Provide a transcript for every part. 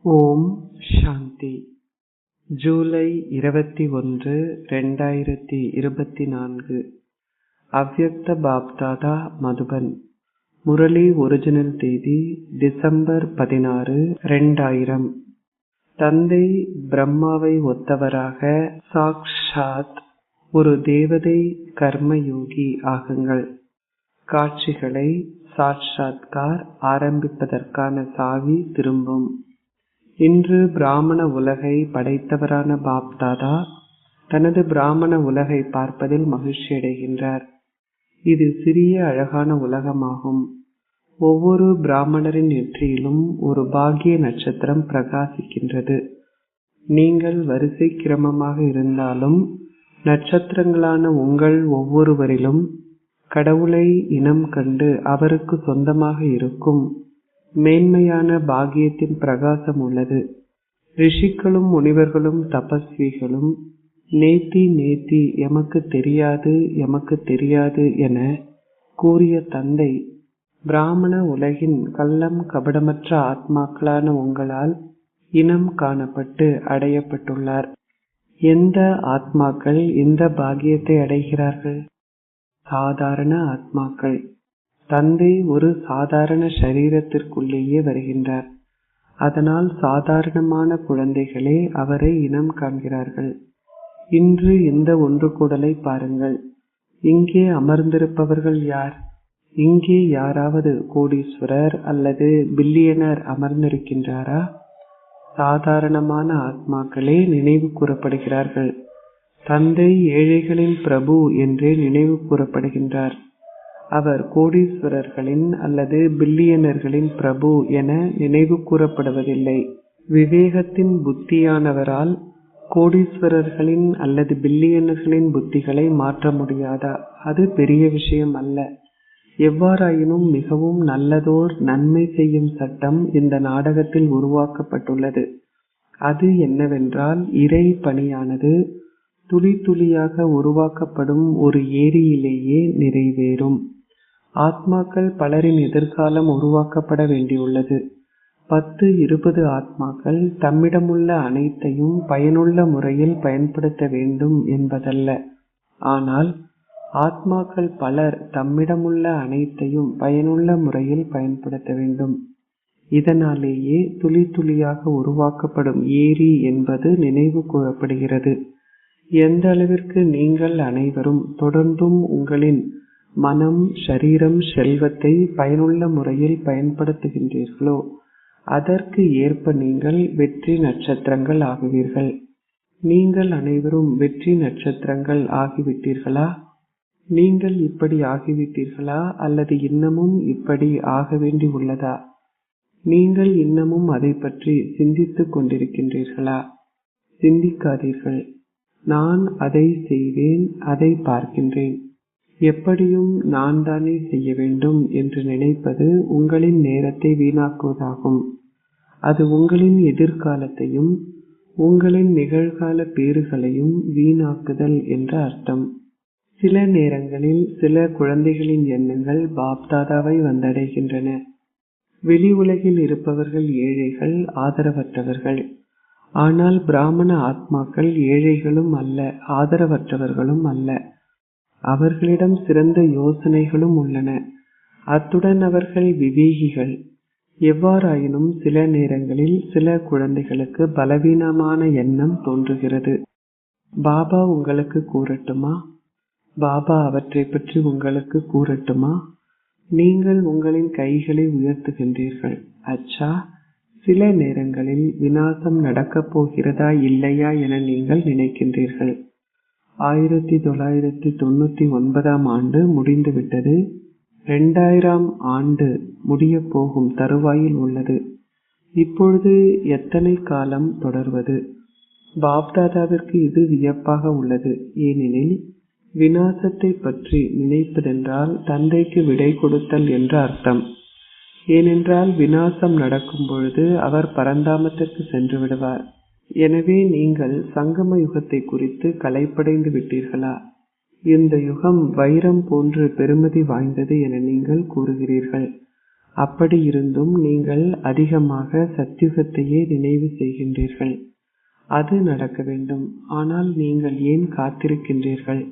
ஓம் சாந்தி. ஜூலை 21, 2024. அவ்யக்த பாப்தாதா மதுபன். முரளி ஒரிஜினல் தேதி டிசம்பர் 16, 2000. தந்தை பிரம்மாவை ஒத்தவராக சாக்ஷாத் ஒரு தேவதை கர்மயோகி ஆகுங்கள். காட்சிகளை சாட்சாத்கார் ஆரம்பிப்பதற்கான சாவி திரும்பும். இன்று பிராமண உலகை படைத்தவரான பாப்தாதா தனது பிராமண உலகை பார்ப்பதில் மகிழ்ச்சி அடைகின்றார். இது சிறிய அழகான உலகமாகும். ஒவ்வொரு பிராமணரின் நெற்றியிலும் ஒரு பாக்கிய நட்சத்திரம் பிரகாசிக்கின்றது. நீங்கள் வரிசை கிரமமாக இருந்தாலும் நட்சத்திரங்களான உங்கள் ஒவ்வொருவரிலும் கடவுளை இனம் கண்டு அவருக்கு சொந்தமாக இருக்கும் மேன்மையான பாக்கியத்தின் பிரகாசம் உள்ளது. ரிஷிகளும் முனிவர்களும் தபஸ்விகளும் நேத்தி நேத்தி எமக்கு தெரியாது எமக்கு தெரியாது என கூறிய தந்தை பிராமண உலகின் கள்ளம் கபடமற்ற ஆத்மாக்களான உங்களால் இனம் காணப்பட்டு அடையப்பட்டுள்ளார். எந்த ஆத்மாக்கள் இந்த பாக்கியத்தை அடைகிறார்கள்? சாதாரண ஆத்மாக்கள். தந்தை ஒரு சாதாரண சரீரத்திற்குள்ளேயே வருகின்றார். அதனால் சாதாரணமான குழந்தைகளே அவரை இனம் காண்கிறார்கள். இன்று இந்த ஒன்று கூடலை பாருங்கள். இங்கே அமர்ந்திருப்பவர்கள் யார்? இங்கே யாராவது கோடீஸ்வரர் அல்லது பில்லியனர் அமர்ந்திருக்கின்றாரா? சாதாரணமான ஆத்மாக்களே நினைவு கூறப்படுகிறார்கள். தந்தை ஏழைகளின் பிரபு என்றே நினைவு கூறப்படுகின்றார். அவர் கோடீஸ்வரர்களின் அல்லது பில்லியனர்களின் பிரபு என நினைவு கூறப்படுவதில்லை. விவேகத்தின் புத்தியானவரால் கோடீஸ்வரர்களின் அல்லது பில்லியனர்களின் புத்திகளை மாற்ற முடியாதா? அது பெரிய விஷயம் அல்ல. எவ்வாறாயினும் மிகவும் நல்லதோர் நன்மை செய்யும் சட்டம் இந்த நாடகத்தில் உருவாக்கப்பட்டுள்ளது. அது என்னவென்றால் இறை பணியானது துளி துளியாக உருவாக்கப்படும் ஒரு ஏரியிலேயே நிறைவேறும். ஆத்மாக்கள் பலரின் எதிர்காலம் உருவாக்கப்பட வேண்டியுள்ளது. 10-20 ஆத்மாக்கள் தம்மிடமுள்ள அனைத்தையும் பயனுள்ள முறையில் பயன்படுத்த வேண்டும் என்பதல்ல. ஆனால் ஆத்மாக்கள் பலர் தம்மிடமுள்ள அனைத்தையும் பயனுள்ள முறையில் பயன்படுத்த வேண்டும். இதனாலேயே துளி துளியாக உருவாக்கப்படும் ஏரி என்பது நினைவு கூறப்படுகிறது. எந்த அளவிற்கு நீங்கள் அனைவரும் தொடர்ந்தும் உங்களின் மனம், ஷரீரம், செல்வத்தை பயனுள்ள முறையில் பயன்படுத்துகின்றீர்களோ அதற்கு ஏற்ப நீங்கள் வெற்றி நட்சத்திரங்கள் ஆகுவீர்கள். நீங்கள் அனைவரும் வெற்றி நட்சத்திரங்கள் ஆகிவிட்டீர்களா? நீங்கள் இப்படி ஆகிவிட்டீர்களா அல்லது இன்னமும் இப்படி ஆக வேண்டி உள்ளதா? நீங்கள் இன்னமும் அதை பற்றி சிந்தித்துக் கொண்டிருக்கின்றீர்களா? சிந்திக்காதீர்கள். நான் அதை செய்வேன், அதை பார்க்கின்றேன். எப்படியும் நான் தானே செய்ய வேண்டும் என்று நினைப்பது உங்களின் நேரத்தை வீணாக்குவதாகும். அது உங்களின் எதிர்காலத்தையும் உங்களின் நிகழ்கால பேறுகளையும் வீணாக்குதல் என்ற அர்த்தம். சில நேரங்களில் சில குழந்தைகளின் எண்ணங்கள் பாப்தாதாவை வந்தடைகின்றன. வெளி உலகில் இருப்பவர்கள் ஏழைகள், ஆதரவற்றவர்கள். ஆனால் பிராமண ஆத்மாக்கள் ஏழைகளும் அல்ல, ஆதரவற்றவர்களும் அல்ல. அவர்களிடம் சிறந்த யோசனைகளும் உள்ளன. அத்துடன் அவர்கள் விவேகிகள். எவ்வாறாயினும் சில நேரங்களில் சில குழந்தைகளுக்கு பலவீனமான எண்ணம் தோன்றுகிறது. பாபா உங்களுக்கு கூறட்டுமா? பாபா அவற்றை பற்றி உங்களுக்கு கூறட்டுமா? நீங்கள் உங்களின் கைகளை உயர்த்துகின்றீர்கள். அச்சா, சில நேரங்களில் விநாசம் நடக்கப் போகிறதா இல்லையா என நீங்கள் நினைக்கின்றீர்கள். 1999 ஆண்டு முடிந்துவிட்டது. 2000 ஆண்டு முடிய போகும் தருவாயில் உள்ளது. இப்பொழுது எத்தனை காலம் தொடர்வது? பாப்தாதாவிற்கு இது வியப்பாக உள்ளது. ஏனெனில் விநாசத்தை பற்றி நினைப்பதென்றால் தந்தைக்கு விடை கொடுத்தல் என்ற அர்த்தம். ஏனென்றால் விநாசம் நடக்கும் பொழுது அவர் பரந்தாமத்திற்கு சென்று விடுவார். எனவே நீங்கள் சங்கம யுகத்தை குறித்து களைப்படைந்து விட்டீர்களா? இந்த யுகம் வைரம் போன்று பெருமதி வாய்ந்தது என நீங்கள் கூறுகிறீர்கள். அப்படி இருந்தும் நீங்கள் அதிகமாக சத்யுகத்தையே நினைவு செய்கின்றீர்கள். அது நடக்க வேண்டும். ஆனால் நீங்கள் ஏன் காத்திருக்கின்றீர்கள்?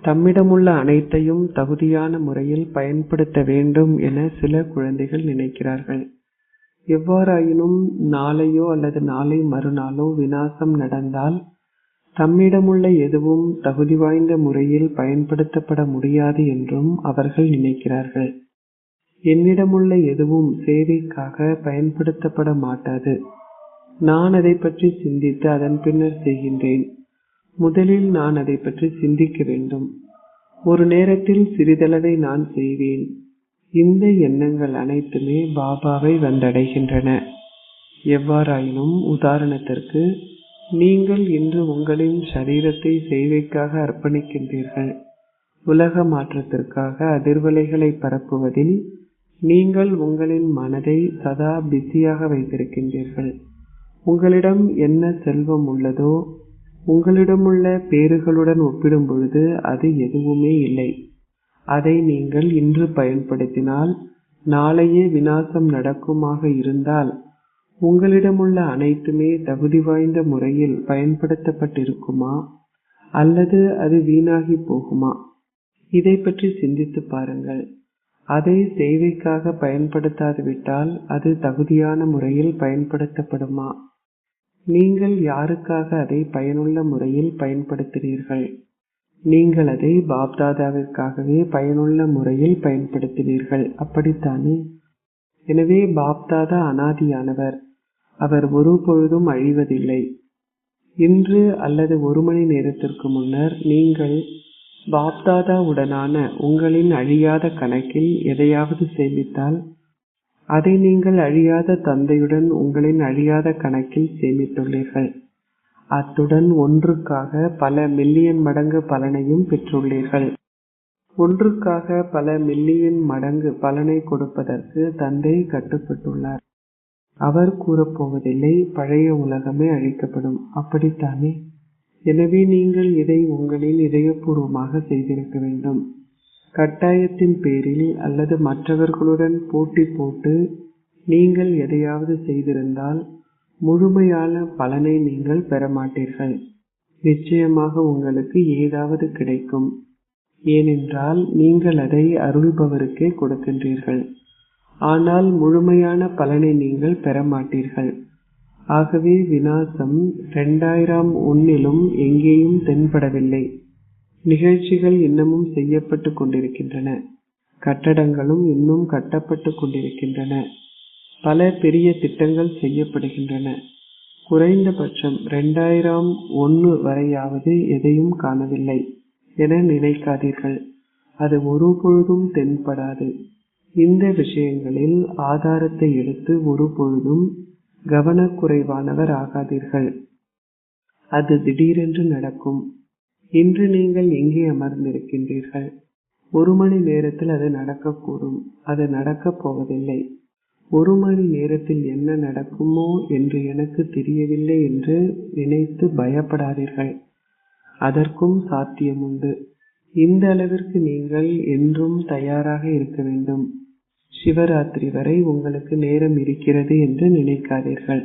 தம்மிடமுள்ள அனைத்தையும் தகுதியான முறையில் பயன்படுத்த வேண்டும் என சில குழந்தைகள் நினைக்கிறார்கள். எவ்வாறாயினும் நாளையோ அல்லது நாளை மறுநாளோ விநாசம் நடந்தால் தம்மிடமுள்ள எதுவும் தகுதி வாய்ந்த முறையில் பயன்படுத்தப்பட முடியாது என்றும் அவர்கள் நினைக்கிறார்கள். என்னிடமுள்ள எதுவும் சேவைக்காக பயன்படுத்தப்பட மாட்டாது. நான் அதை பற்றி சிந்தித்து அதன் பின்னர் செய்கின்றேன். முதலில் நான் அதை பற்றி சிந்திக்க வேண்டும். ஒரு நேரத்தில் சிறிதளவை நான் செய்வேன். இந்த எண்ணங்கள் அனைத்துமே பாபாவை வந்தடைகின்றன. எவ்வாறாயினும் உதாரணத்திற்கு, நீங்கள் இன்று உங்களின் சரீரத்தை சேவைக்காக அர்ப்பணிக்கின்றீர்கள். உலக மாற்றத்திற்காக அதிர்வலைகளை பரப்புவதில் நீங்கள் உங்களின் மனதை சதா பிஸியாக வைத்திருக்கின்றீர்கள். உங்களிடம் என்ன செல்வம் உள்ளதோ உங்களிடமுள்ள பேறுகளுடன் ஒப்பிடும் பொழுது அது எதுவுமே இல்லை. அதை நீங்கள் இன்று பயன்படுத்தினால் நாளையே விநாசம் நடக்குமாக இருந்தால் உங்களிடமுள்ள அனைத்துமே தகுதி வாய்ந்த முறையில் பயன்படுத்தப்பட்டிருக்குமா அல்லது அது வீணாகி போகுமா? இதை பற்றி சிந்தித்து பாருங்கள். அதை சேவைக்காக பயன்படுத்தாது விட்டால் அது தகுதியான முறையில் பயன்படுத்தப்படுமா? நீங்கள் யாருக்காக அதை பயனுள்ள முறையில் பயன்படுத்தினீர்கள்? நீங்கள் அதை பாப்தாதாவிற்காகவே பயனுள்ள முறையில் பயன்படுத்தினீர்கள், அப்படித்தானே? எனவே பாப்தாதா அனாதியானவர். அவர் ஒரு பொழுதும் அழிவதில்லை. இன்று அல்லது 1 மணி நேரத்திற்கு முன்னர் நீங்கள் பாப்தாதா உடனான உங்களின் அழியாத கணக்கில் எதையாவது சேமித்தால் அதை நீங்கள் அழியாத தந்தையுடன் உங்களின் அழியாத கணக்கில் சேமித்துள்ளீர்கள். அத்துடன் ஒன்றுக்காக பல மில்லியன் மடங்கு பலனையும் பெற்றுள்ளீர்கள். ஒன்றுக்காக பல மில்லியன் மடங்கு பலனை கொடுப்பதற்கு தந்தை கட்டுப்பட்டுள்ளார். அவர் கூறப்போவதில்லை பழைய உலகமே அழிக்கப்படும், அப்படித்தானே? எனவே நீங்கள் இதை உங்களின் இதயபூர்வமாக செய்திருக்க வேண்டும். கட்டாயத்தின் பேரில் அல்லது மற்றவர்களுடன் போட்டி போட்டு நீங்கள் எதையாவது செய்திருந்தால் முழுமையான பலனை நீங்கள் பெற மாட்டீர்கள். நிச்சயமாக உங்களுக்கு ஏதாவது கிடைக்கும். ஏனென்றால் நீங்கள் அதை அருள்பவருக்கே கொடுக்கின்றீர்கள். ஆனால் முழுமையான பலனை நீங்கள் பெற மாட்டீர்கள். ஆகவே விநாசம் 2001 எங்கேயும் தென்படவில்லை. நிகழ்ச்சிகள் இன்னமும் செய்யப்பட்டு கொண்டிருக்கின்றன. கட்டடங்களும் இன்னும் கட்டப்பட்டு கொண்டிருக்கின்றன. பல பெரிய திட்டங்கள் செய்யப்படுகின்றன. குறைந்தபட்சம் 2001 வரையாவது எதையும் காணவில்லை என நினைக்காதீர்கள். அது ஒரு பொழுதும் தென்படாது. இந்த விஷயங்களில் ஆதாரத்தை எடுத்து ஒரு பொழுதும் கவனக்குறைவானவர் ஆகாதீர்கள். அது திடீரென்று நடக்கும். இன்று நீங்கள் எங்கே அமர்ந்திருக்கின்றீர்கள்? 1 மணி நேரத்தில் அது நடக்கக்கூடும். அது நடக்கப் போவதில்லை. 1 மணி நேரத்தில் என்ன நடக்குமோ என்று எனக்கு தெரியவில்லை என்று நினைத்து பயப்படாதீர்கள். அதற்கும் சாத்தியமுண்டு. இந்த அளவிற்கு நீங்கள் என்றும் தயாராக இருக்க வேண்டும். சிவராத்திரி வரை உங்களுக்கு நேரம் இருக்கிறது என்று நினைக்காதீர்கள்.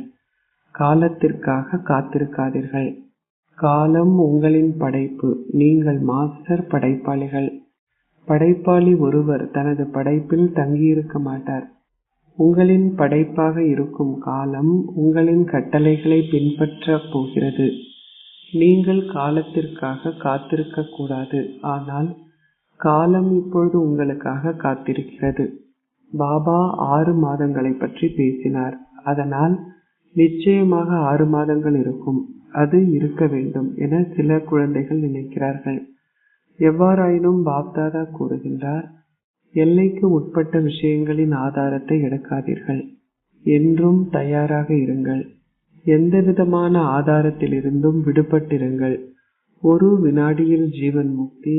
காலத்திற்காக காத்திருக்காதீர்கள். காலம் உங்களின் படைப்பு. நீங்கள் மாஸ்டர் படைப்பாளிகள். படைப்பாளி ஒருவர் தனது படைப்பில் தங்கியிருக்க மாட்டார். உங்களின் படைப்பாக இருக்கும் காலம் உங்களின் கட்டளைகளை பின்பற்றப் போகிறது. நீங்கள் காலத்திற்காக காத்திருக்க கூடாது. ஆனால் காலம் இப்பொழுது உங்களுக்காக காத்திருக்கிறது. பாபா 6 மாதங்களை பற்றி பேசினார். அதனால் நிச்சயமாக 6 மாதங்கள் இருக்கும். அது இருக்க வேண்டும் என சில குழந்தைகள் நினைக்கிறார்கள். எவ்வாறாயினும் பாப்தாதா கூறுகின்றார், எல்லைக்கு உட்பட்ட விஷயங்களின் ஆதாரத்தை எடுக்காதீர்கள். என்றும் தயாராக இருங்கள். எந்தவிதமான ஆதாரத்திலிருந்தும் விடுபட்டிருங்கள். ஒரு வினாடியில் ஜீவன் முக்தி.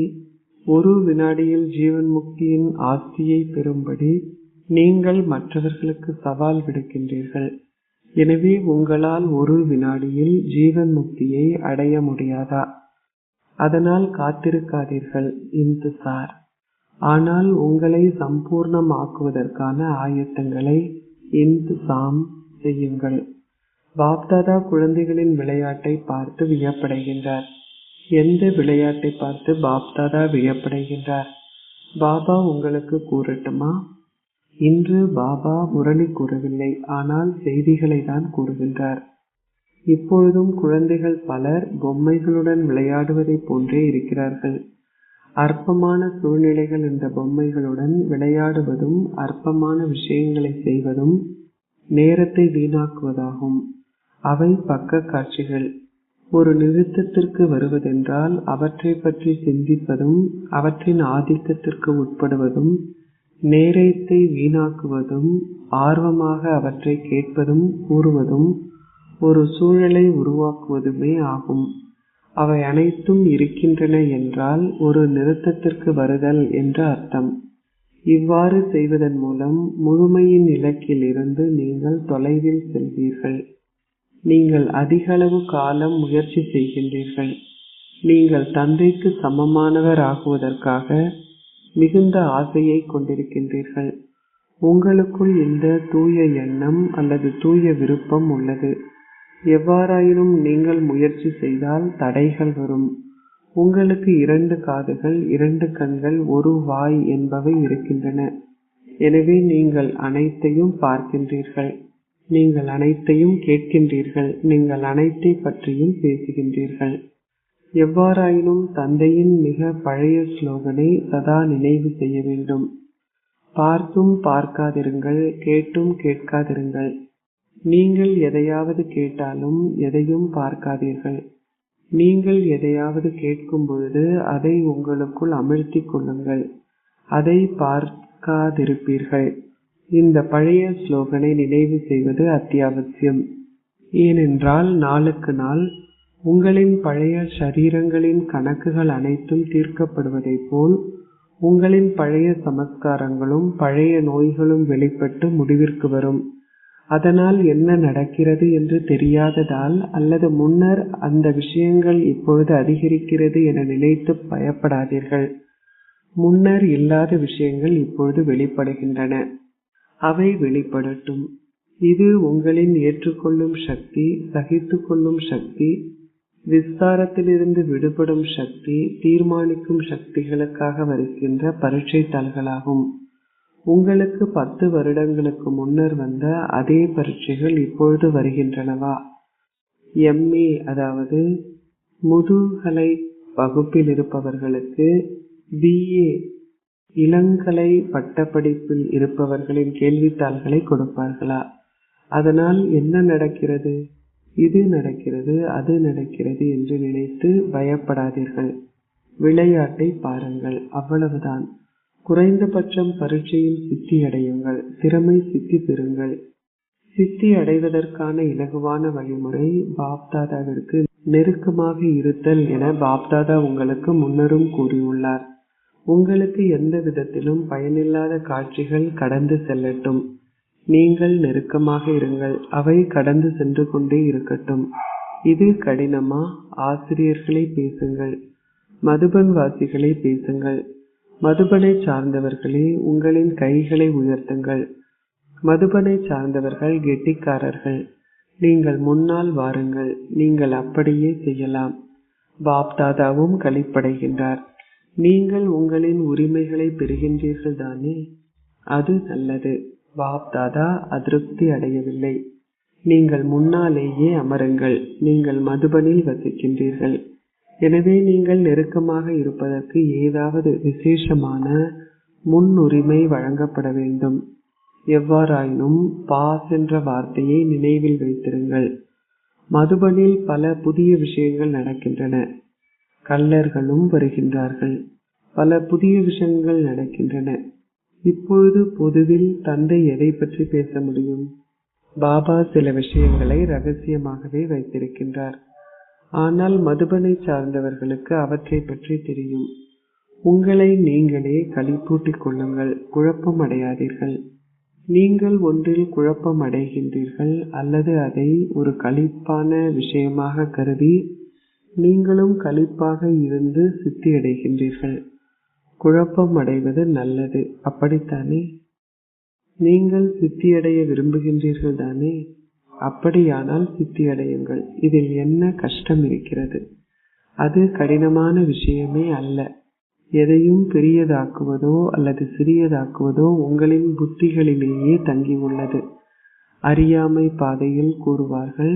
ஒரு வினாடியில் ஜீவன் முக்தியின் ஆஸ்தியை பெறும்படி நீங்கள் மற்றவர்களுக்கு சவால் விடுக்கின்றீர்கள். எனவே உங்களால் ஒரு வினாடியில் ஜீவன் முக்தியை அடைய முடியாதா? அதனால் காத்திருக்காதீர்கள். இன்துசார். ஆனால் உங்களை சம்பூர்ணமாக்குவதற்கான ஆயத்தங்களை இன்த்சாம் செய்யுங்கள். பாப்தாதா குழந்தைகளின் விளையாட்டை பார்த்து வியப்படைகின்றார். எந்த விளையாட்டை பார்த்து பாப்தாதா வியப்படைகின்றார்? பாபா உங்களுக்கு கூறட்டுமா? இன்று பாபா முரளி கூறவில்லை, ஆனால் செய்திகளை தான் கூறுகின்றார். இப்பொழுதும் குழந்தைகள் பலர் பொம்மைகளுடன் விளையாடுவதை போன்றே இருக்கிறார்கள். அற்பமான சூழ்நிலைகள் என்ற பொம்மைகளுடன் விளையாடுவதும் அற்பமான விஷயங்களை செய்வதும் நேரத்தை வீணாக்குவதாகும். அவை பக்க காட்சிகள். ஒரு நிறுத்தத்திற்கு வருவதென்றால் அவற்றை பற்றி சிந்திப்பதும் அவற்றின் ஆதிக்கத்திற்கு உட்படுவதும் நேரத்தை வீணாக்குவதும் ஆர்வமாக அவற்றை கேட்பதும் கூறுவதும் ஒரு சூழலை உருவாக்குவதுமே ஆகும். அவை அனைத்தும் இருக்கின்றன என்றால் ஒரு நிறுத்தத்திற்கு வருதல் என்று அர்த்தம். இவ்வாறு செய்வதன் மூலம் முழுமையின் இலக்கில் இருந்து நீங்கள் தொலைவில் செல்வீர்கள். நீங்கள் அதிக அளவு காலம் முயற்சி செய்கின்றீர்கள். நீங்கள் தந்தைக்கு சமமானவர் ஆகுவதற்காக மிகுந்த ஆசையை கொண்டிருக்கின்றீர்கள். உங்களுக்குள் இந்த தூய எண்ணம் அல்லது தூய விருப்பம் உள்ளது. எவ்வாறாயினும் நீங்கள் முயற்சி செய்தால் தடைகள் வரும். உங்களுக்கு 2 காதுகள், 2 கண்கள், 1 வாய் என்பவை இருக்கின்றன. எனவே நீங்கள் அனைத்தையும் பார்க்கின்றீர்கள், நீங்கள் அனைத்தையும் கேட்கின்றீர்கள், நீங்கள் அனைத்தை பற்றியும் பேசுகின்றீர்கள். எவ்வாறாயினும் தந்தையின் மிக பழைய ஸ்லோகனை சதா நினைவு செய்ய வேண்டும். பார்த்தும் பார்க்காதிருங்கள், கேட்டும் கேட்காதிருங்கள். நீங்கள் எதையாவது கேட்டாலும் எதையும் பார்க்காதீர்கள். நீங்கள் எதையாவது கேட்கும் பொழுது அதை உங்களுக்குள் அமிழ்த்திக் கொள்ளுங்கள். அதை பார்க்காதிருப்பீர்கள். இந்த பழைய ஸ்லோகனை நினைவு செய்வது அத்தியாவசியம். ஏனென்றால் நாளுக்கு நாள் உங்களின் பழைய ஷரீரங்களின் கணக்குகள் அனைத்தும் தீர்க்கப்படுவதைப் போல் உங்களின் பழைய சமஸ்காரங்களும் பழைய நோய்களும் வெளிப்பட்டு முடிவிற்கு வரும். அதனால் என்ன நடக்கிறது என்று தெரியாததால் அல்லது முன்னர் அந்த விஷயங்கள் இப்பொழுது அதிகரிக்கிறது என நினைத்து பயப்படாதீர்கள். முன்னர் இல்லாத விஷயங்கள் இப்பொழுது வெளிப்படுகின்றன. அவை வெளிப்படட்டும். இது உங்களின் ஏற்றுக்கொள்ளும் சக்தி, சகித்துக் கொள்ளும் சக்தி, விஸ்தாரத்திலிருந்து விடுபடும் சக்தி, தீர்மானிக்கும் சக்திகளுக்காக வருகின்ற பரீட்சை தாள்களாகும். உங்களுக்கு 10 வருடங்களுக்கு முன்னர் வந்த அதே பரீட்சைகள் இப்பொழுது வருகின்றனவா? MA அதாவது முதுகலை வகுப்பில் இருப்பவர்களுக்கு BA இளங்கலை பட்டப்படிப்பில் இருப்பவர்களின் கேள்வித்தாள்களை கொடுப்பார்களா? அதனால் என்ன நடக்கிறது? இது நடக்கிறது, அது நடக்கிறது என்று நினைத்து பயப்படாதீர்கள். விளையாட்டை பாருங்கள், அவ்வளவுதான். குறைந்தபட்சம் பரீட்சையில் சித்தி அடையுங்கள், திறமை சித்தி பெறுங்கள். சித்தி அடைவதற்கான இலகுவான வழிமுறை பாப்தாதாவிற்கு நெருக்கமாக இருத்தல் என பாப்தாதா உங்களுக்கு முன்னரும் கூறியுள்ளார். உங்களுக்கு எந்த விதத்திலும் பயனில்லாத காட்சிகள் கடந்து செல்லட்டும். நீங்கள் நெருக்கமாக இருங்கள், அவை கடந்து சென்று கொண்டே இருக்கட்டும். இது கடினமா? ஆசிரியர்களை பேசுங்கள், மதுபன் வாசிகளை பேசுங்கள். மதுபனை சார்ந்தவர்களே உங்களின் கைகளை உயர்த்துங்கள். மதுபனை சார்ந்தவர்கள் கெட்டிக்காரர்கள். நீங்கள் முன்னால் வாருங்கள், நீங்கள் அப்படியே செய்யலாம். பாப்தாதாவும் களிப்படைகின்றார். நீங்கள் உங்களின் உரிமைகளை பெறுகின்றீர்கள் தானே? அது நல்லது. பாப்தாதா அதிருப்தி அடையவில்லை. நீங்கள் முன்னாலேயே அமருங்கள். நீங்கள் மதுபனில் வசிக்கின்றீர்கள். எனவே நீங்கள் நெருக்கமாக இருப்பதற்கு ஏதாவது விசேஷமான முன்னுரிமை வழங்கப்பட வேண்டும். எவ்வாறாயினும் பாஸ் என்ற வார்த்தையை நினைவில் வைத்திருங்கள். மதுபனில் பல புதிய விஷயங்கள் நடக்கின்றன. கள்ளர்களும் வருகின்றார்கள். பல புதிய விஷயங்கள் நடக்கின்றன. இப்பொழுது பொதுவில் தந்தை எதை பற்றி பேச முடியும்? பாபா சில விஷயங்களை ரகசியமாகவே வைத்திருக்கின்றார். ஆனால் மதுபனை சார்ந்தவர்களுக்கு அவற்றை பற்றி தெரியும். உங்களை நீங்களே களிப்பூட்டிக் கொள்ளுங்கள், குழப்பம் அடையாதீர்கள். நீங்கள் ஒன்றில் குழப்பம் அடைகின்றீர்கள் அல்லது அதை ஒரு களிப்பான விஷயமாக கருதி நீங்களும் களிப்பாக இருந்து சித்தி அடைகின்றீர்கள். குழப்பம் அடைவது நல்லது, அப்படித்தானே? நீங்கள் சித்தியடைய விரும்புகின்றீர்கள் தானே? அப்படியானால் சித்தியடையுங்கள். இதில் என்ன கஷ்டம் இருக்கிறது? அது கடினமான விஷயமே அல்ல. எதையும் பெரியதாக்குவதோ அல்லது சிறியதாக்குவதோ உங்களின் புத்திகளிலேயே தங்கியுள்ளது. அறியாமை பாதையில் கூறுவார்கள்,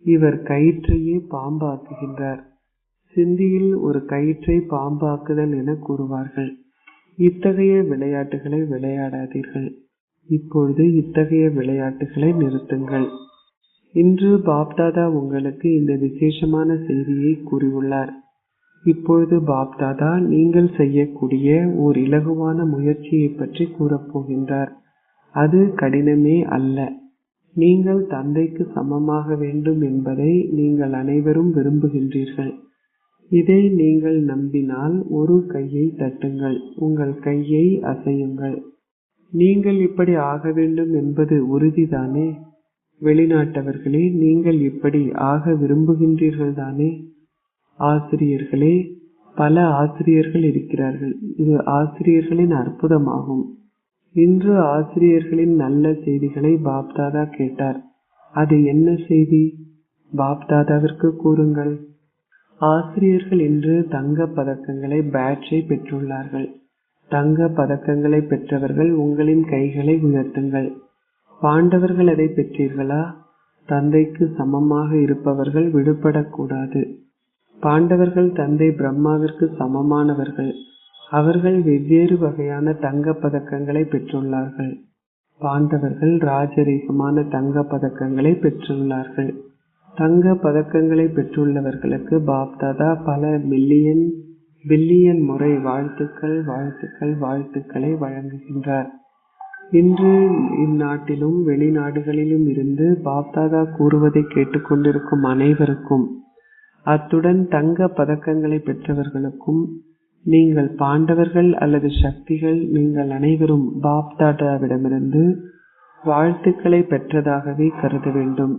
இவர் கயிற்றையே பாம்பாக்குகின்றார். சிந்தியில் ஒரு கயிற்றை பாம்பாக்குதல் என கூறுவார்கள். இத்தகைய விளையாட்டுகளை விளையாடாதீர்கள். இப்பொழுது இத்தகைய விளையாட்டுகளை நிறுத்துங்கள். இன்று பாப்தாதா உங்களுக்கு இந்த விசேஷமான செய்தியை கூறியுள்ளார். இப்பொழுது பாப்தாதா நீங்கள் செய்யக்கூடிய ஓர் இலகுவான முயற்சியை பற்றி கூறப்போகின்றார். அது கடினமே அல்ல. நீங்கள் தந்தைக்கு சமமாக வேண்டும் என்பதை நீங்கள் அனைவரும் விரும்புகின்றீர்கள். இதை நீங்கள் நம்பினால் ஒரு கையை தட்டுங்கள், உங்கள் கையை அசையுங்கள். நீங்கள் இப்படி ஆக வேண்டும் என்பது உறுதிதானே? வெளிநாட்டவர்களே, நீங்கள் இப்படி ஆக விரும்புகின்றீர்கள் தானே? ஆசிரியர்களே, பல ஆசிரியர்கள் இருக்கிறார்கள். இது ஆசிரியர்களின் அற்புதமாகும். இன்று ஆசிரியர்களின் நல்ல செய்திகளை பாப்தாதா கேட்டார். அது என்ன செய்தி? பாப்தாதாவிற்கு கூறுங்கள். ஆசிரியர்கள் இன்று தங்க பதக்கங்களை பேட்ஜை பெற்றுள்ளார்கள். தங்க பதக்கங்களை பெற்றவர்கள் உங்களின் கைகளை உயர்த்துங்கள். பாண்டவர்கள் அதை பெற்றீர்களா? தந்தைக்கு சமமாக இருப்பவர்கள் விடுபடக்கூடாது. பாண்டவர்கள் தந்தை பிரம்மாவிற்கு சமமானவர்கள். அவர்கள் வெவ்வேறு வகையான தங்க பதக்கங்களை பெற்றுள்ளார்கள். பாண்டவர்கள் ராஜரீகமான தங்க பதக்கங்களை பெற்றுள்ளார்கள். தங்க பதக்கங்களை பெற்றுள்ளவர்களுக்கு பாப்தாதா பல பில்லியன் முறை வாழ்த்துக்கள் வாழ்த்துக்கள் வாழ்த்துக்களை வழங்குகின்றார். இன்று இந்நாட்டிலும் வெளிநாடுகளிலும் இருந்து பாப்தாதா கூறுவதை கேட்டுக்கொண்டிருக்கும் அனைவருக்கும், அத்துடன் தங்க பதக்கங்களை பெற்றவர்களுக்கும், நீங்கள் பாண்டவர்கள் அல்லது சக்திகள், நீங்கள் அனைவரும் பாப்தாதாவிடமிருந்து வாழ்த்துக்களை பெற்றதாகவே கருத வேண்டும்.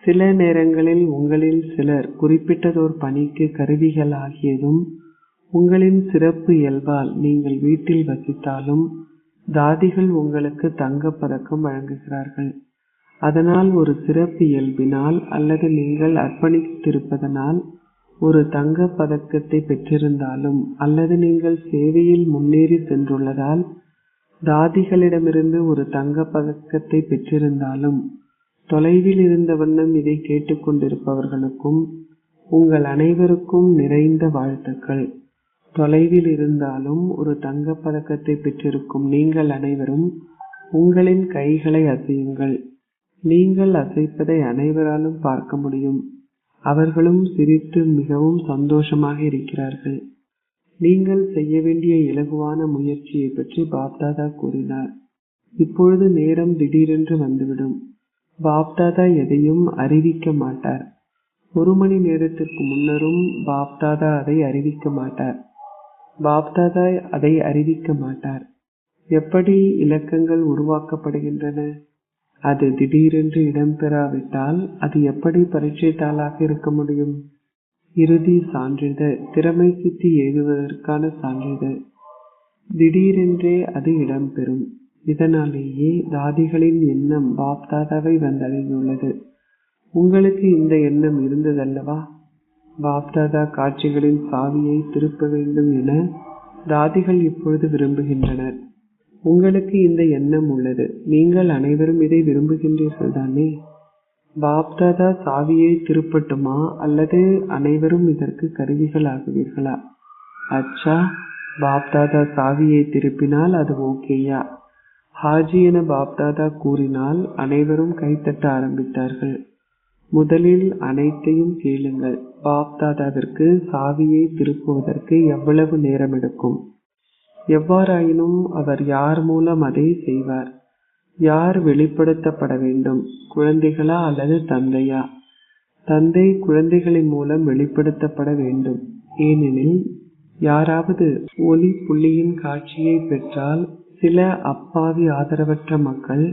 சில நேரங்களில் உங்களில் சிலர் குறிப்பிட்டதோர் பணிக்கு கருவிகள் ஆகியதும் உங்களின் சிறப்பு இயல்பால் நீங்கள் வீட்டில் வசித்தாலும் தாதிகள் உங்களுக்கு தங்கப் பதக்கம் வழங்குகிறார்கள். அதனால் ஒரு சிறப்பு இயல்பினால் அல்லது நீங்கள் அர்ப்பணித்திருப்பதனால் ஒரு தங்கப் பதக்கத்தை பெற்றிருந்தாலும் அல்லது நீங்கள் சேவையில் முன்னேறி சென்றுள்ளதால் தாதிகளிடமிருந்து ஒரு தங்கப் பதக்கத்தை பெற்றிருந்தாலும், தொலைவில் இருந்த வண்ணம் இதை கேட்டுக்கொண்டிருப்பவர்களுக்கும் உங்கள் அனைவருக்கும் நிறைந்த வாழ்த்துக்கள். தொலைவில் இருந்தாலும் ஒரு தங்கப் பதக்கத்தை பெற்றிருக்கும் நீங்கள் அனைவரும் உங்களின் கைகளை அசையுங்கள். நீங்கள் அசைப்பதை அனைவராலும் பார்க்க முடியும். அவர்களும் சிரித்து மிகவும் சந்தோஷமாக இருக்கிறார்கள். நீங்கள் செய்ய வேண்டிய இலகுவான முயற்சியை பற்றி பாப்தாதா கூறினார். இப்பொழுது நேரம் திடீரென்று வந்துவிடும். பாப்தாதா எதையும் அறிவிக்க மாட்டார். 1 மணி நேரத்திற்கு முன்னரும் பாப்தாதா அதை அறிவிக்க மாட்டார். பாப்தாதா அதை அறிவிக்க மாட்டார். எப்படி இலக்கங்கள் உருவாக்கப்படுகின்றன? அது திடீரென்று இடம்பெறாவிட்டால் அது எப்படி பரீட்சை தாளாக இருக்க முடியும்? இறுதி சான்றிதழ், திறமை சித்தி எழுதுவதற்கான சான்றிதழ். திடீரென்றே அது இடம்பெறும். இதனாலேயே தாதிகளின் எண்ணம் பாப்தாதாவை வந்தடைந்துள்ளது. உங்களுக்கு இந்த எண்ணம் இருந்ததல்லவா? பாப்தாதா காட்சிகளின் சாவியை திருப்ப வேண்டும் என தாதிகள் இப்பொழுது விரும்புகின்றனர். உங்களுக்கு இந்த எண்ணம் உள்ளது. நீங்கள் அனைவரும் இதை விரும்புகின்றீர்கள் தானே? பாப்தாதா சாவியை திருப்பட்டுமா அல்லது அனைவரும் இதற்கு கருவிகள் ஆகுவீர்களா? அச்சா, பாப்தாதா சாவியை திருப்பினால் அது ஓகேயா? ஹாஜி என பாப்தாதா கூறினால் அனைவரும் கைத்தட்ட ஆரம்பித்தார்கள். முதலில் அனைத்தையும் கேளுங்கள். பாப்தாதாவிற்கு சாவியை திருப்புவதற்கு எவ்வளவு நேரம் எடுக்கும்? எவ்வாறாயினும் அவர் யார் மூலம் அதை செய்வார்? யார் வெளிப்படுத்தப்பட வேண்டும்? குழந்தைகளா அல்லது தந்தையா? தந்தை குழந்தைகளின் மூலம் வெளிப்படுத்தப்பட வேண்டும். ஏனெனில் யாராவது ஒளி புள்ளியின் காட்சியை பெற்றால் சில அப்பாவி ஆதரவற்ற மக்கள்,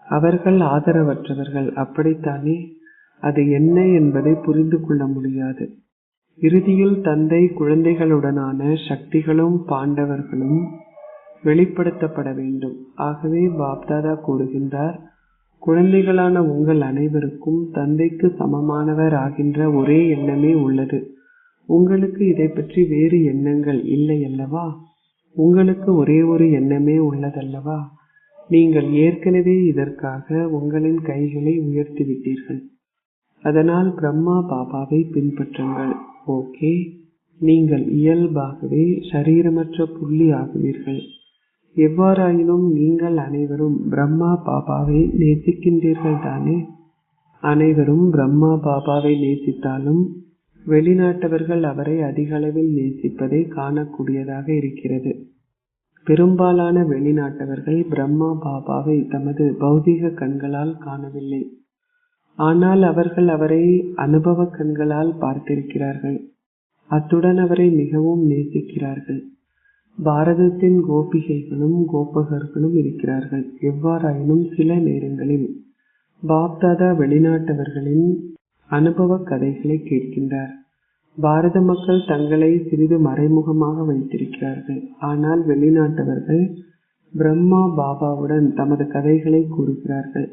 அவர்கள் ஆதரவற்றவர்கள், அப்படித்தானே? அது என்ன என்பதை புரிந்து கொள்ள முடியாது. இறுதியில் தந்தை குழந்தைகளுடனான சக்திகளும் பாண்டவர்களும் வெளிப்படுத்தப்பட வேண்டும். ஆகவே பாப்தாதா கூறுகின்றார், குழந்தைகளான உங்கள் அனைவருக்கும் தந்தைக்கு சமமானவர் ஆகின்ற ஒரே எண்ணமே உள்ளது. உங்களுக்கு இதை பற்றி வேறு எண்ணங்கள் இல்லை அல்லவா? உங்களுக்கு ஒரே ஒரு எண்ணமே உள்ளதல்லவா? நீங்கள் ஏற்கனவே இதற்காக உங்களின் கைகளை உயர்த்திவிட்டீர்கள். அதனால் பிரம்மா பாபாவை பின்பற்றுங்கள். ஓகே, நீங்கள் இயல்பாகவே சரீரமற்ற புள்ளி ஆகுவீர்கள். எவ்வாறாயினும் நீங்கள் அனைவரும் பிரம்மா பாபாவை நேசிக்கின்றீர்கள் தானே? அனைவரும் பிரம்மா பாபாவை நேசித்தாலும் வெளிநாட்டவர்கள் அவரை அதிக அளவில் நேசிப்பதை காணக்கூடியதாக இருக்கிறது. பெரும்பாலான வெளிநாட்டவர்கள் பிரம்மா பாபாவை தமது பௌதிக கண்களால் காணவில்லை. ஆனால் அவர்கள் அவரை அனுபவ கண்களால் பார்த்திருக்கிறார்கள். அத்துடன் அவரை மிகவும் நேசிக்கிறார்கள். பாரதத்தின் கோபிகைகளும் கோபகர்களும் இருக்கிறார்கள். எவ்வாறாயினும் சில நேரங்களில் பாப்தாதா வெளிநாட்டவர்களின் அனுபவ கதைகளை கேட்கின்றார். பாரத மக்கள் தங்களை சிறிது மறைமுகமாக வைத்திருக்கிறார்கள். ஆனால் வெளிநாட்டவர்கள் பிரம்மா பாபாவுடன் தமது கதைகளை கூறுகிறார்கள்.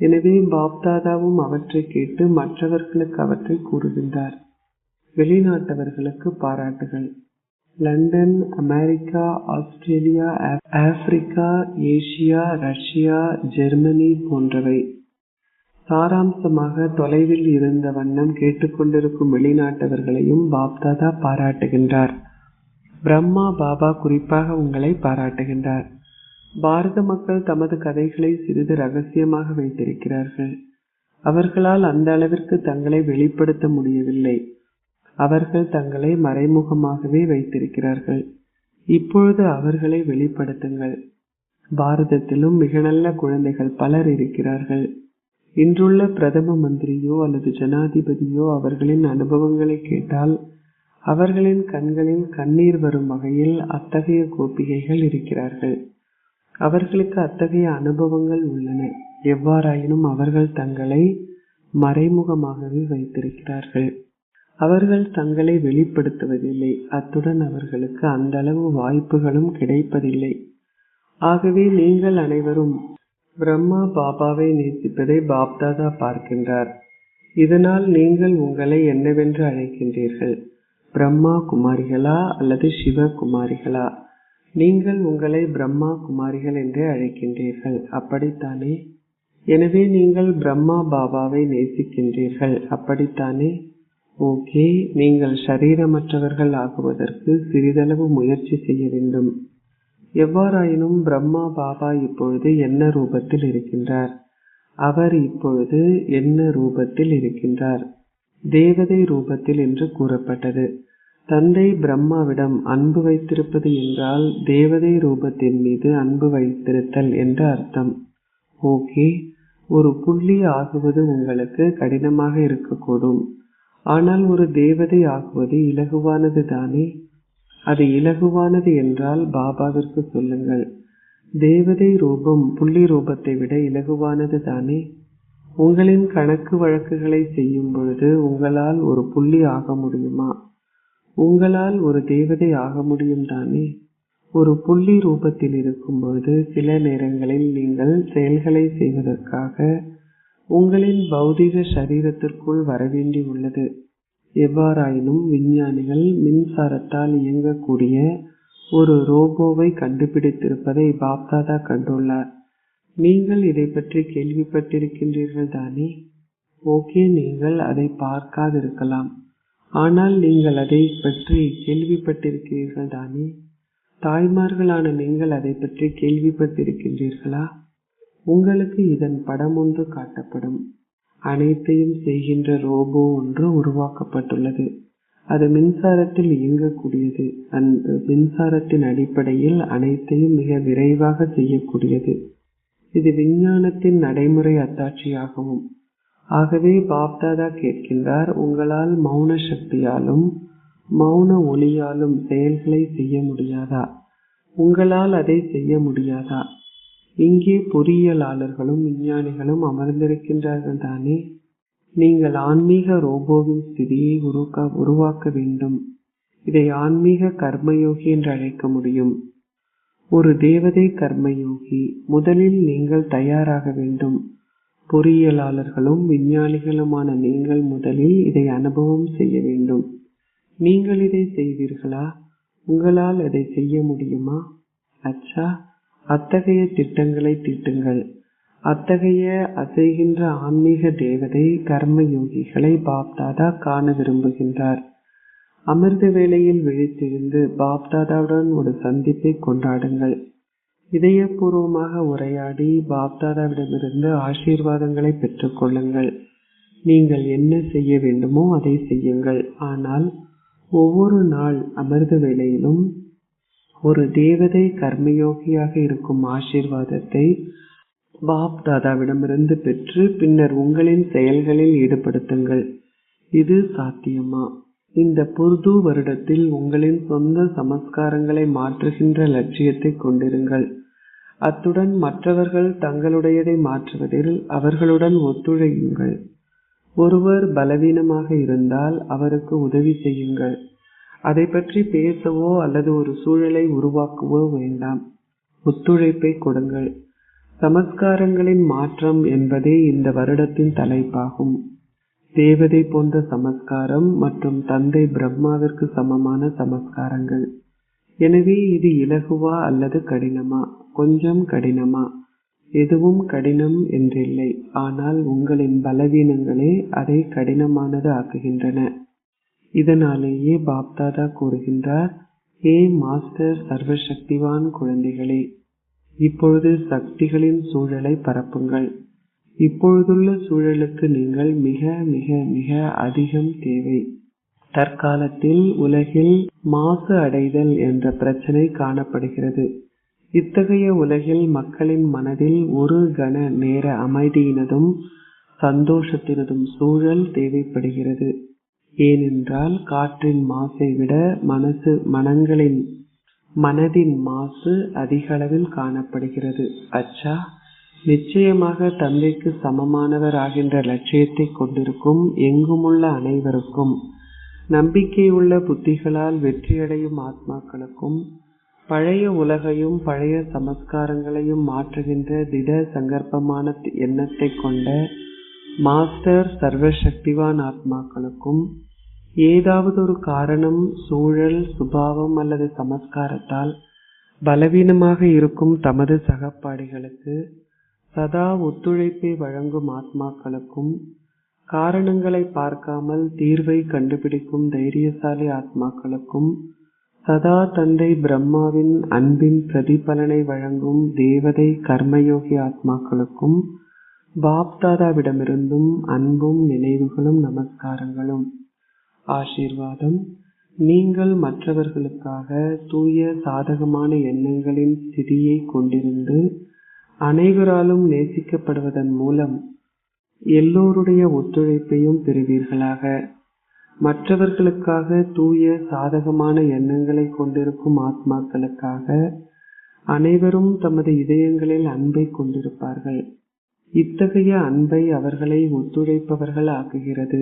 எனவே பாப்தாதாவும் அவற்றை கேட்டு மற்றவர்களுக்கு அவற்றை கூறுகின்றார். வெளிநாட்டவர்களுக்கு பாராட்டுகள். London, America, Australia, Africa, Asia, Russia, Germany போன்றவை. சாராம்சமாக தொலைவில் இருந்த வண்ணம் கேட்டுக்கொண்டிருக்கும் வெளிநாட்டவர்களையும் பாப்தாதா பாராட்டுகின்றார். பிரம்மா பாபா குறிப்பாக உங்களை பாராட்டுகின்றார். பாரத மக்கள் தமது கதைகளை சிறிது ரகசியமாக வைத்திருக்கிறார்கள். அவர்களால் அந்த அளவிற்கு தங்களை வெளிப்படுத்த முடியவில்லை. அவர்கள் தங்களை மறைமுகமாகவே வைத்திருக்கிறார்கள். இப்பொழுது அவர்களை வெளிப்படுத்துங்கள். பாரதத்திலும் மிக நல்ல குழந்தைகள் பலர் இருக்கிறார்கள். இன்றுள்ள பிரதம மந்திரியோ அல்லது ஜனாதிபதியோ அவர்களின் அனுபவங்களை கேட்டால் அவர்களின் கண்களில் கண்ணீர் வரும் வகையில் அத்தகைய கோபிகைகள் இருக்கிறார்கள். அவர்களுக்கு அத்தகைய அனுபவங்கள் உள்ளன. எவ்வாறாயினும் அவர்கள் தங்களை மறைமுகமாகவே வைத்திருக்கிறார்கள். அவர்கள் தங்களை வெளிப்படுத்துவதில்லை. அத்துடன் அவர்களுக்கு அந்த அளவு வாய்ப்புகளும் கிடைப்பதில்லை. ஆகவே நீங்கள் அனைவரும் பிரம்மா பாபாவை நேசிப்பதை பாப்தாதா பார்க்கின்றார். இதனால் நீங்கள் உங்களை என்னவென்று அழைக்கின்றீர்கள்? பிரம்மா குமாரிகளா அல்லது சிவ குமாரிகளா? நீங்கள் உங்களை பிரம்மா குமாரிகள் என்றே அழைக்கின்றீர்கள், அப்படித்தானே? எனவே நீங்கள் பிரம்மா பாபாவை நேசிக்கின்றீர்கள், அப்படித்தானே? ஓகே, நீங்கள் சரீரமற்றவர்கள் ஆகுவதற்கு சிறிதளவு முயற்சி செய்ய வேண்டும். எவ்வாறாயினும் பிரம்மா பாபா இப்பொழுது என்ன ரூபத்தில் இருக்கின்றார்? அவர் இப்பொழுது என்ன ரூபத்தில் இருக்கின்றார்? தேவதை ரூபத்தில் என்று கூறப்பட்டது. தந்தை பிரம்மாவிடம் அன்பு வைத்திருப்பது என்றால் தேவதை ரூபத்தின் மீது அன்பு வைத்திருத்தல் என்று அர்த்தம். ஓகே, ஒரு புள்ளி ஆகுவது உங்களுக்கு கடினமாக இருக்கக்கூடும். ஆனால் ஒரு தேவதை ஆகுவது இலகுவானது தானே? அது இலகுவானது என்றால் பாபாவிற்கு சொல்லுங்கள், தேவதை ரூபம் புள்ளி ரூபத்தை விட இலகுவானது தானே? உங்களின் கணக்கு வழக்குகளை செய்யும் பொழுது உங்களால் ஒரு புள்ளி ஆக முடியுமா? உங்களால் ஒரு தேவதை ஆக முடியும் தானே? ஒரு புள்ளி ரூபத்தில் இருக்கும் பொழுது சில நேரங்களில் நீங்கள் செயல்களை செய்வதற்காக உங்களின் பௌதிக சரீரத்திற்குள் வரவேண்டி உள்ளது. எவ்வாறாயினும் விஞ்ஞானிகள் மின்சாரத்தால் இயங்கக்கூடிய ஒரு ரோபோவை கண்டுபிடித்திருப்பதை பாப்தாதா கண்டுள்ளார். நீங்கள் இதை பற்றி கேள்விப்பட்டிருக்கின்றீர்கள் தானே? ஓகே, நீங்கள் அதை பார்க்காதிருக்கலாம், ஆனால் நீங்கள் அதை பற்றி கேள்விப்பட்டிருக்கிறீர்கள் தானே? தாய்மார்களான நீங்கள் அதை பற்றி கேள்விப்பட்டிருக்கின்றீர்களா? உங்களுக்கு இதன் படம் ஒன்று காட்டப்படும். அனைத்தையும் செய்கின்ற ரோபோ ஒன்று உருவாக்கப்பட்டுள்ளது. அது மின்சாரத்தில் இயங்கக்கூடியது. அந்த மின்சாரத்தின் அடிப்படையில் அனைத்தையும் மிக விரைவாக செய்யக்கூடியது. இது விஞ்ஞானத்தின் நடைமுறை அத்தாட்சியாகவும். ஆகவே பாப்தாதா கேட்கின்றார், உங்களால் மௌன சக்தியாலும் மௌன ஒளியாலும் செயல்களை செய்ய முடியாதா? உங்களால் அதை செய்ய முடியாதா? இங்கே பொறியியலாளர்களும் விஞ்ஞானிகளும் அமர்ந்திருக்கின்றார்கள் தானே? நீங்கள் ஆன்மீக ரோபோவின் ஸ்திதியை உருவாக்க வேண்டும். இதை ஆன்மீக கர்மயோகி என்று அழைக்க முடியும். ஒரு தேவதை கர்மயோகி. முதலில் நீங்கள் தயாராக வேண்டும். பொறியியலாளர்களும் விஞ்ஞானிகளுமான நீங்கள் முதலில் இதை அனுபவம் செய்ய வேண்டும். நீங்கள் இதை செய்வீர்களா? உங்களால் அதை செய்ய முடியுமா? அச்சா, அத்தகைய திட்டங்களை தீட்டுங்கள். அத்தகைய அசைகின்ற ஆன்மீக தேவதை கர்மயோகிகளை பாப்தாதா காண விரும்புகின்றார். அமிர்த வேளையில் விழித்தெழுந்து பாப்தாதாவுடன் ஒரு சந்திப்பை கொண்டாடுங்கள். இதயபூர்வமாக உரையாடி பாப்தாதாவிடமிருந்து ஆசீர்வாதங்களை பெற்றுக்கொள்ளுங்கள். நீங்கள் என்ன செய்ய வேண்டுமோ அதை செய்யுங்கள். ஆனால் ஒவ்வொரு நாள் அமிர்த வேளையிலும் ஒரு தேவதை கர்மயோகியாக இருக்கும் ஆசீர்வாதத்தை பாப்தாதாவிடமிருந்து பெற்று பின்னர் உங்களின் செயல்களில் ஈடுபடுத்துங்கள். இது சாத்தியமா? இந்த புது வருடத்தில் உங்களின் சொந்த சமஸ்காரங்களை மாற்றுகின்ற லட்சியத்தை கொண்டிருங்கள். அத்துடன் மற்றவர்கள் தங்களுடையதை மாற்றுவதில் அவர்களுடன் ஒத்துழையுங்கள். ஒருவர் பலவீனமாக இருந்தால் அவருக்கு உதவி செய்யுங்கள். அதை பற்றி பேசவோ அல்லது ஒரு சூழலை உருவாக்கவோ வேண்டாம். ஒத்துழைப்பை கொடுங்கள். சமஸ்காரங்களின் மாற்றம் என்பதே இந்த வருடத்தின் தலைப்பாகும். தேவதை போன்ற சமஸ்காரம் மற்றும் தந்தை பிரம்மாவிற்கு சமமான சமஸ்காரங்கள். எனவே இது இலகுவா அல்லது கடினமா? கொஞ்சம் கடினமா? எதுவும் கடினம் என்றில்லை. ஆனால் உங்களின் பலவீனங்களே அதை கடினமானது ஆக்குகின்றன. இதனாலேயே பாப்தாதா கூறுகின்றார், ஹே மாஸ்டர் சர்வசக்திவான் குழந்தைகளே, இப்பொழுது சக்திகளின் சூழலை பரப்புங்கள். இப்பொழுதுள்ள சூழலுக்கு நீங்கள் மிக மிக மிக அதிகம் தேவை. தற்காலத்தில் உலகில் மாசு அடைதல் என்ற பிரச்சனை காணப்படுகிறது. இத்தகைய உலகில் மக்களின் மனதில் ஒரு கண நேர அமைதியினதும் சந்தோஷத்தினதும் சூழல் தேவைப்படுகிறது. ஏனென்றால் காற்றின் மாசை விட மனதின் மாசு அதிக அளவில் காணப்படுகிறது. அச்சா, நிச்சயமாக தந்தைக்கு சமமானவர் ஆகின்ற லட்சியத்தை கொண்டிருக்கும் எங்குமுள்ள அனைவருக்கும், நம்பிக்கையுள்ள புத்திகளால் வெற்றியடையும் ஆத்மாக்களுக்கும், பழைய உலகையும் பழைய சமஸ்காரங்களையும் மாற்றுகின்ற திட சங்கற்பமான எண்ணத்தை கொண்ட மாஸ்டர் சர்வசக்திவான் ஆத்மாக்களுக்கும், ஏதாவது ஒரு காரணம், சூழல், சுபாவம் அல்லது சமஸ்காரத்தால் பலவீனமாக இருக்கும் தமது சகப்பாடிகளுக்கு சதா ஒத்துழைப்பை வழங்கும் ஆத்மாக்களுக்கும், காரணங்களை பார்க்காமல் தீர்வை கண்டுபிடிக்கும் தைரியசாலி ஆத்மாக்களுக்கும், சதா தந்தை பிரம்மாவின் அன்பின் பிரதிபலனை வழங்கும் தேவதை கர்மயோகி ஆத்மாக்களுக்கும் பாப்தாதாவிடமிருந்தும் அன்பும் நினைவுகளும் நமஸ்காரங்களும். ஆசீர்வாதம். நீங்கள் மற்றவர்களுக்காக தூய சாதகமான எண்ணங்களின் ஸ்திதியை கொண்டிருந்து அனைவராலும் நேசிக்கப்படுவதன் மூலம் எல்லோருடைய ஒத்துழைப்பையும் பெறுவீர்களாக. மற்றவர்களுக்காக தூய சாதகமான எண்ணங்களை கொண்டிருக்கும் ஆத்மாக்களுக்காக அனைவரும் தமது இதயங்களில் அன்பை கொண்டிருப்பார்கள். இத்தகைய அன்பை அவர்களை ஒத்துழைப்பவர்கள் ஆக்குகிறது.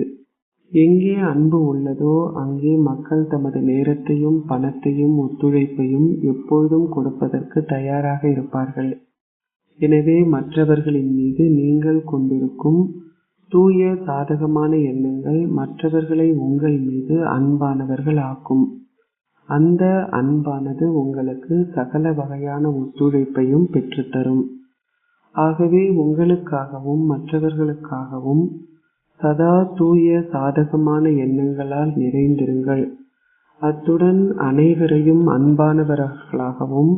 எங்கே அன்பு உள்ளதோ அங்கே மக்கள் தமது நேரத்தையும் பணத்தையும் ஒத்துழைப்பையும் எப்பொழுதும் கொடுப்பதற்கு தயாராக இருப்பார்கள். எனவே மற்றவர்களின் மீது நீங்கள் கொண்டிருக்கும் தூய சாதகமான எண்ணங்கள் மற்றவர்களை உங்கள் மீது அன்பானவர்கள் ஆக்கும். அந்த அன்பானது உங்களுக்கு சகல வகையான ஒத்துழைப்பையும் பெற்றுத்தரும். ஆகவே உங்களுக்காகவும் மற்றவர்களுக்காகவும் சதா தூய சாதகமான எண்ணங்களால் நிறைந்திருங்கள். அத்துடன் அனைவரையும் அன்பானவர்களாகவும்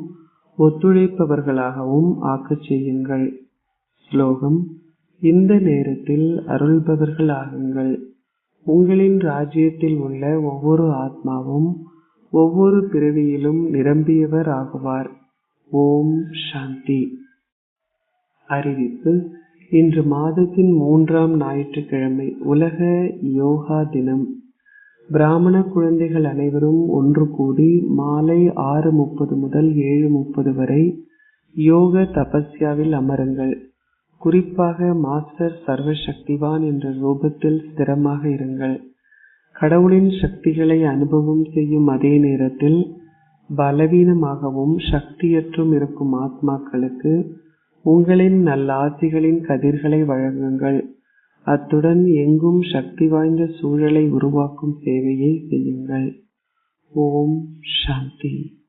ஒத்துழைப்பவர்களாகவும் ஆக்கச் செய்யுங்கள். ஸ்லோகம். இந்த நேரத்தில் அருள்பவர்கள் ஆகுங்கள். உங்களின் ராஜ்யத்தில் உள்ள ஒவ்வொரு ஆத்மாவும் ஒவ்வொரு பிறவியிலும் நிரம்பியவர் ஆகுவார். ஓம் சாந்தி. அறிவிப்பு. இன்று மாதத்தின் 3ஆம் ஞாயிற்றுக்கிழமை உலக யோகா தினம். பிராமண குழந்தைகள் அனைவரும் ஒன்று கூடி மாலை 6:30 முதல் 7:30 வரை யோக தபஸ்யாவில் அமருங்கள். குறிப்பாக மாஸ்டர் சர்வசக்திவான் என்ற ரூபத்தில் ஸ்திரமாக இருங்கள். கடவுளின் சக்திகளை அனுபவம் செய்யும் அதே நேரத்தில் பலவீனமாகவும் சக்தியற்றும் இருக்கும் ஆத்மாக்களுக்கு உங்களின் நல்லாசிகளின் கதிர்களை வழங்குங்கள். அத்துடன் எங்கும் சக்தி வாய்ந்த சூழலை உருவாக்கும் சேவையை செய்யுங்கள். ஓம் சாந்தி.